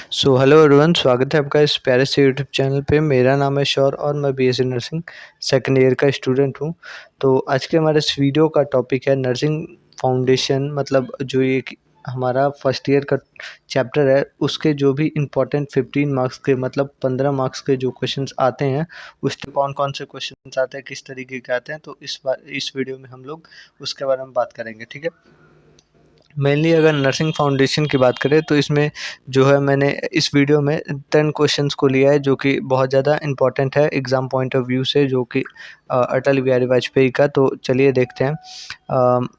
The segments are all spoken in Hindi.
हेलो एवरीवन, स्वागत है आपका इस प्यारे से यूट्यूब चैनल पे। मेरा नाम है शौर और मैं बीएससी नर्सिंग सेकंड ईयर का स्टूडेंट हूँ। तो आज के हमारे इस वीडियो का टॉपिक है नर्सिंग फाउंडेशन, मतलब जो ये हमारा फर्स्ट ईयर का चैप्टर है उसके जो भी इम्पोर्टेंट 15 मार्क्स के, मतलब 15 मार्क्स के जो क्वेश्चंस आते हैं उसके कौन कौन से क्वेश्चंस आते हैं, किस तरीके के आते हैं, तो इस वीडियो में हम लोग उसके बारे में बात करेंगे। ठीक है। मेनली अगर नर्सिंग फाउंडेशन की बात करें तो इसमें जो है मैंने इस वीडियो में 10 क्वेश्चंस को लिया है जो कि बहुत ज़्यादा इंपॉर्टेंट है एग्ज़ाम पॉइंट ऑफ व्यू से, जो कि अटल बिहारी वाजपेयी का। तो चलिए देखते हैं।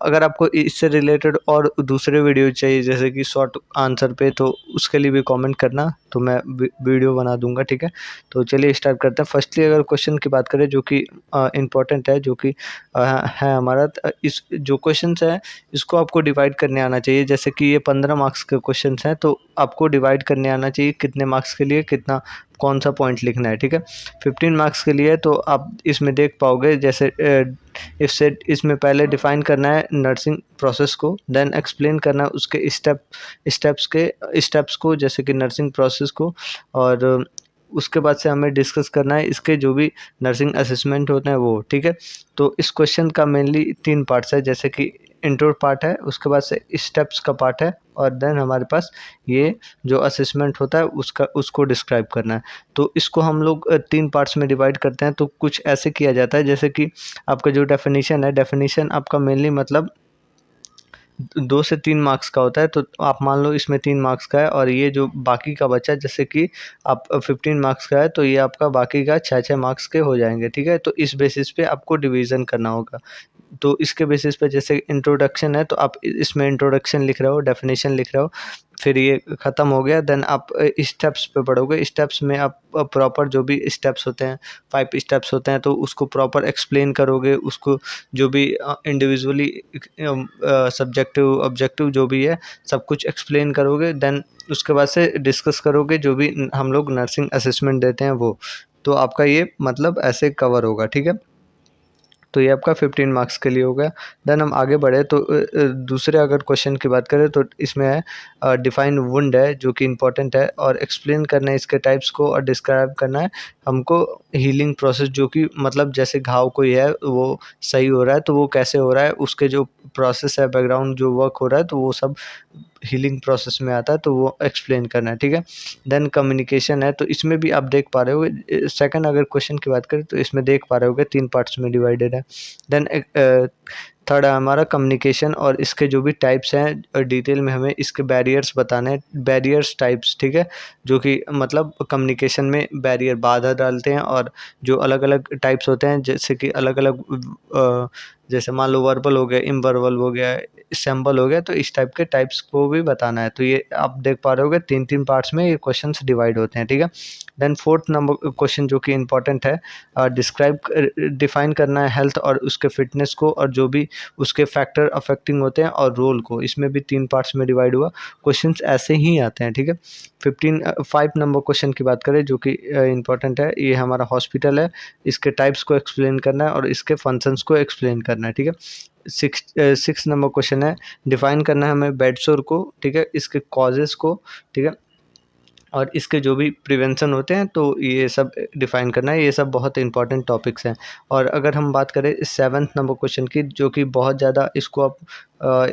अगर आपको इससे रिलेटेड और दूसरे वीडियो चाहिए जैसे कि शॉर्ट आंसर पे, तो उसके लिए भी कमेंट करना, तो मैं वीडियो बना दूंगा। ठीक है। तो चलिए स्टार्ट करते हैं। फर्स्टली अगर क्वेश्चन की बात करें जो कि इम्पोर्टेंट है, जो कि है हमारा, इस जो क्वेश्चंस है इसको आपको डिवाइड करने आना चाहिए। जैसे कि ये 15 मार्क्स के क्वेश्चंस हैं, तो आपको डिवाइड करने आना चाहिए कितने मार्क्स के लिए कितना कौन सा पॉइंट लिखना है। ठीक है। 15 मार्क्स के लिए तो आप इसमें देख पाओगे, जैसे इससे इसमें पहले डिफाइन करना है नर्सिंग प्रोसेस को, देन एक्सप्लेन करना है उसके स्टेप्स को, जैसे कि नर्सिंग प्रोसेस को। और उसके बाद से हमें डिस्कस करना है इसके जो भी नर्सिंग असेसमेंट होते हैं वो। ठीक है। तो इस क्वेश्चन का मेनली 3 पार्ट्स है, जैसे कि इंट्रो पार्ट है, उसके बाद से स्टेप्स का पार्ट है, और देन हमारे पास ये जो असेसमेंट होता है उसको डिस्क्राइब करना है। तो इसको हम लोग 3 पार्ट्स में डिवाइड करते हैं। तो कुछ ऐसे किया जाता है जैसे कि आपका जो डेफिनेशन है, डेफिनेशन आपका मेनली मतलब 2 से 3 मार्क्स का होता है। तो आप मान लो इसमें 3 मार्क्स का है, और ये जो बाकी का बचा, जैसे कि आप 15 मार्क्स का है तो ये आपका बाकी का 6-6 मार्क्स के हो जाएंगे। ठीक है। तो इस बेसिस पे आपको डिवीज़न करना होगा। तो इसके बेसिस पे जैसे इंट्रोडक्शन है तो आप इसमें इंट्रोडक्शन लिख रहे हो, डेफिनेशन लिख रहे हो, फिर ये ख़त्म हो गया, देन आप स्टेप्स पे बढ़ोगे। स्टेप्स में आप प्रॉपर जो भी स्टेप्स होते हैं, 5 स्टेप्स होते हैं, तो उसको प्रॉपर एक्सप्लेन करोगे। उसको जो भी इंडिविजुअली सब्जेक्टिव ऑब्जेक्टिव जो भी है सब कुछ एक्सप्लेन करोगे। देन उसके बाद से डिस्कस करोगे जो भी हम लोग नर्सिंग असेसमेंट देते हैं वो। तो आपका ये मतलब ऐसे कवर होगा। ठीक है। तो ये आपका 15 मार्क्स के लिए हो गया। देन हम आगे बढ़े तो दूसरे अगर क्वेश्चन की बात करें तो इसमें है डिफाइन वुंड है, जो कि इम्पोर्टेंट है, और एक्सप्लेन करना है इसके टाइप्स को, और डिस्क्राइब करना है हमको हीलिंग प्रोसेस, जो कि मतलब जैसे घाव कोई है वो सही हो रहा है तो वो कैसे हो रहा है, उसके जो प्रोसेस है, बैकग्राउंड जो वर्क हो रहा है, तो वो सब हीलिंग प्रोसेस में आता है, तो वो एक्सप्लेन करना है। ठीक है। देन कम्युनिकेशन है, तो इसमें भी आप देख पा रहे होगे, सेकंड अगर क्वेश्चन की बात करें तो इसमें देख पा रहे होगे 3 पार्ट्स में डिवाइडेड है। देन थर्ड है हमारा कम्युनिकेशन, और इसके जो भी टाइप्स हैं डिटेल में हमें इसके बैरियर्स बताने हैं, बैरियर्स टाइप्स। ठीक है। जो कि मतलब कम्युनिकेशन में बैरियर बाधा डालते हैं, और जो अलग अलग टाइप्स होते हैं, जैसे कि अलग अलग जैसे मान लो वर्बल हो गया, इम्वर्बल हो गया, सैम्बल हो गया, तो इस टाइप के टाइप्स को भी बताना है। तो ये आप देख पा रहे होगे 3-3 पार्ट्स में ये क्वेश्चंस डिवाइड होते हैं। ठीक है। देन फोर्थ नंबर क्वेश्चन जो कि इम्पोर्टेंट है, डिफाइन करना है हेल्थ और उसके फिटनेस को, और जो भी उसके फैक्टर अफेक्टिंग होते हैं, और रोल को। इसमें भी 3 पार्ट्स में डिवाइड हुआ, क्वेश्चंस ऐसे ही आते हैं। ठीक है। 5 नंबर क्वेश्चन की बात करें जो कि इम्पोर्टेंट है, ये हमारा हॉस्पिटल है, इसके टाइप्स को एक्सप्लेन करना है और इसके फंक्शंस को एक्सप्लेन करना है। ठीक है। 6 नंबर क्वेश्चन है, डिफाइन करना है हमें बेड सोर को। ठीक है। इसके कॉजेज़ को। ठीक है। और इसके जो भी प्रिवेंशन होते हैं तो ये सब डिफाइन करना है। ये सब बहुत इंपॉर्टेंट टॉपिक्स हैं। और अगर हम बात करें 7th नंबर क्वेश्चन की, जो कि बहुत ज़्यादा, इसको आप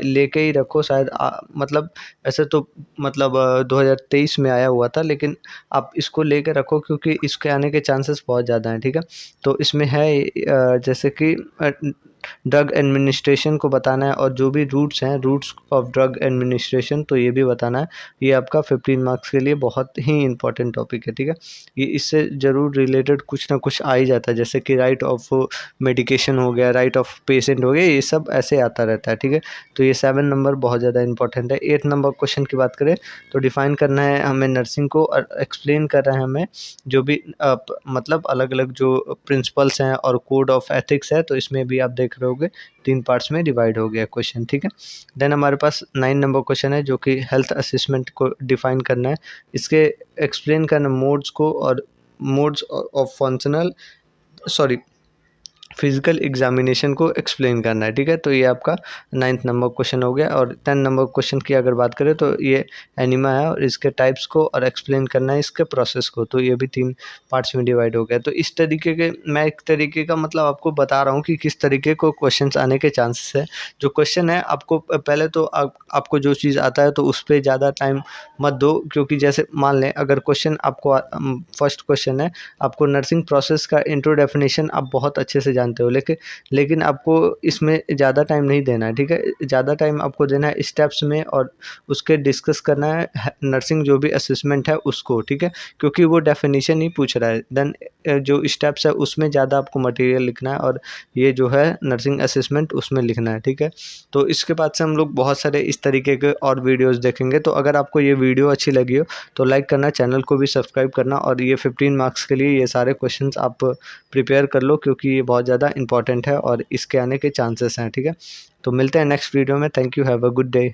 लेके ही रखो शायद, मतलब ऐसे तो मतलब 2023 में आया हुआ था, लेकिन आप इसको लेके रखो क्योंकि इसके आने के चांसेस बहुत ज़्यादा हैं। ठीक है। तो इसमें है जैसे कि ड्रग एडमिनिस्ट्रेशन को बताना है, और जो भी रूट्स हैं, रूट्स ऑफ ड्रग एडमिनिस्ट्रेशन, तो ये भी बताना है। ये आपका 15 मार्क्स के लिए बहुत ही इंपॉर्टेंट टॉपिक है। ठीक है। ये इससे ज़रूर रिलेटेड कुछ ना कुछ आ ही जाता है, जैसे कि राइट ऑफ मेडिकेशन हो गया, राइट ऑफ पेशेंट हो गया, ये सब ऐसे आता रहता है। ठीक है। तो ये 7 नंबर बहुत ज़्यादा इंपॉर्टेंट है। 8 नंबर क्वेश्चन की बात करें तो डिफाइन करना है हमें नर्सिंग को, और एक्सप्लेन कर रहा है हमें जो भी मतलब अलग अलग जो प्रिंसिपल्स हैं और कोड ऑफ एथिक्स है, तो इसमें भी आप देख रहे होगे 3 पार्ट्स में डिवाइड हो गया क्वेश्चन। ठीक है। देन हमारे पास 9 नंबर क्वेश्चन है जो कि हेल्थ असेसमेंट को डिफाइन करना है, इसके एक्सप्लेन करना मोड्स को, और modes of functional, sorry, physical examination को एक्सप्लेन करना है, ठीक है। तो ये आपका 9th नंबर क्वेश्चन हो गया। और 10 नंबर क्वेश्चन की अगर बात करें तो ये एनिमा है और इसके टाइप्स को और एक्सप्लेन करना है इसके प्रोसेस को। तो ये भी 3 पार्ट्स में डिवाइड हो गया। तो इस तरीके के मैं एक तरीके का मतलब आपको बता रहा हूँ कि किस तरीके को क्वेश्चंस आने के चांसेस है। जो क्वेश्चन है आपको पहले तो आपको जो चीज़ आता है तो उस पे ज़्यादा टाइम मत दो, क्योंकि जैसे मान लें अगर क्वेश्चन आपको फर्स्ट क्वेश्चन है, आपको नर्सिंग प्रोसेस का इंट्रो डेफिनेशन आप बहुत अच्छे से जानते हो, लेकिन आपको इसमें ज़्यादा टाइम नहीं देना है, ठीक है। ज़्यादा टाइम आपको देना है स्टेप्स में और उसके डिस्कस करना है नर्सिंग जो भी असेसमेंट है उसको, ठीक है। क्योंकि वो डेफिनेशन ही पूछ रहा है, देन जो स्टेप्स है उसमें ज़्यादा आपको मटेरियल लिखना है और ये जो है नर्सिंग असेसमेंट उसमें लिखना है, ठीक है। तो इसके बाद से हम लोग बहुत सारे इस तरीके के और वीडियोज़ देखेंगे। तो अगर आपको ये वीडियो अच्छी लगी हो तो लाइक करना, चैनल को भी सब्सक्राइब करना और ये 15 मार्क्स के लिए ये सारे क्वेश्चंस आप प्रिपेयर कर लो, क्योंकि ये बहुत ज़्यादा इंपॉर्टेंट है और इसके आने के चांसेस हैं, ठीक है। तो मिलते हैं नेक्स्ट वीडियो में। Thank you, have a good day.